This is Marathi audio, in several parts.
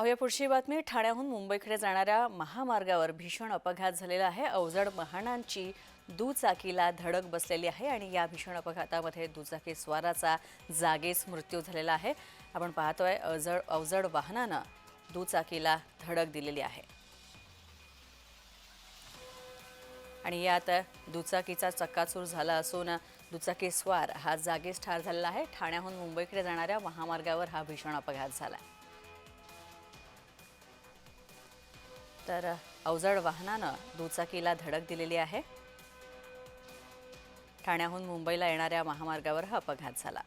पाहूया पुढची बातमी। ठाण्याहून मुंबईकडे जाणाऱ्या महामार्गावर भीषण अपघात झालेला आहे। अवजड वाहनांची दुचाकीला धडक बसलेली आहे आणि या भीषण अपघातामध्ये दुचाकी स्वाराचा जागीच मृत्यू झालेला आहे। आपण पाहतोय अवजड वाहनानं दुचाकीला धडक दिलेली आहे आणि यात दुचाकीचा चक्काचूर झाला असून दुचाकी स्वार हा जागीच ठार झालेला आहे। ठाण्याहून मुंबईकडे जाणाऱ्या महामार्गावर हा भीषण अपघात झाला। तर अवजड वाहनानं दुचाकीला धडक दिलेली आहे। ठाण्याहून मुंबईला येणाऱ्या महामार्गावर हा अपघात झाला।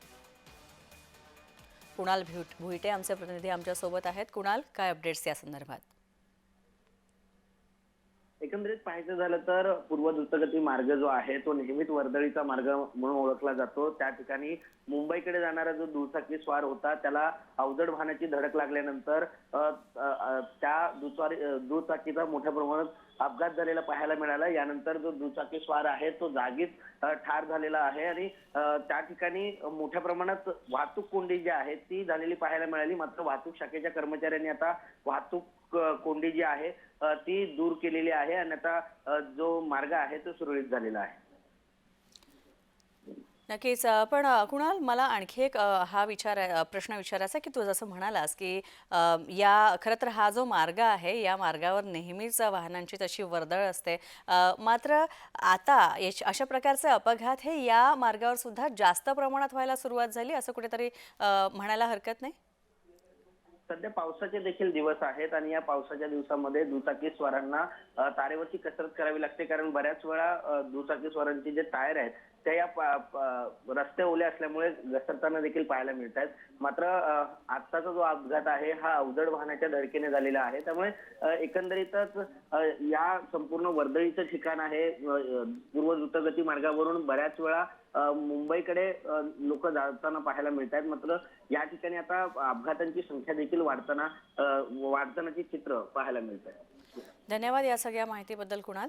कुणाल भुईटे आमचे प्रतिनिधी आमच्या सोबत आहेत। कुणाल, काय अपडेट्स या संदर्भात? एकंदरीत पाहायचं झालं तर पूर्व द्रुतगती मार्ग जो आहे तो नेहमीच वर्दळीचा मार्ग म्हणून ओळखला जातो। त्या ठिकाणी मुंबईकडे जाणारा जो दुचाकी स्वार होता त्याला अवजड वाहनाची धडक लागल्यानंतर त्या दुचाकीचा मोठ्या प्रमाणात अपघात झालेला पाहायला मिळाला। यानंतर जो दुचाकी स्वार आहे तो जागीच ठार झालेला आहे आणि त्या ठिकाणी मोठ्या प्रमाणात वाहतूक कोंडी जी आहे ती झालेली पाहायला मिळाली। मात्र वाहतूक शाखेच्या कर्मचाऱ्यांनी आता वाहतूक कोंडी जी आहे ती दूर केलेली आहे आणि आता जो मार्ग आहे तो सुरळीत झालेला आहे। नक्कीच। पण कुणाल, मला आणखी एक प्रश्न विचारायचा की तू जसं म्हणालास की खरं तर हा जो मार्ग आहे या मार्गावर नेहमीच वाहनांची तशी वर्दळ असते, मात्र आता अशा प्रकारचे अपघात हे या मार्गावर सुद्धा जास्त प्रमाणात व्हायला सुरुवात झाली असं कुठेतरी म्हणायला हरकत नाही? सध्या पावसाचे देखील दिवस आहेत आणि या पावसाच्या दिवसामध्ये दुचाकी स्वारांना तारेवरची कसरत करावी लागते, कारण बऱ्याच वेळा दुचाकी स्वारांचे जे टायर आहेत त्या या रस्ते ओले असल्यामुळे घसरताना देखील पाहायला मिळत आहेत। मात्र आजचा जो अपघात आहे हा अवजड वाहनाच्या धडकेने झालेला आहे। त्यामुळे एकंदरीतच या संपूर्ण वर्दळीचं ठिकाण आहे। पूर्व द्रुतगती मार्गावरून बऱ्याच वेळा मुंबईकडे लोक जाताना पाहायला मिळत आहेत। मात्र या ठिकाणी आता अपघातांची संख्या देखील वाढतानाचे चित्र पाहायला मिळत आहे। धन्यवाद या सगळ्या माहितीबद्दल कुणाल।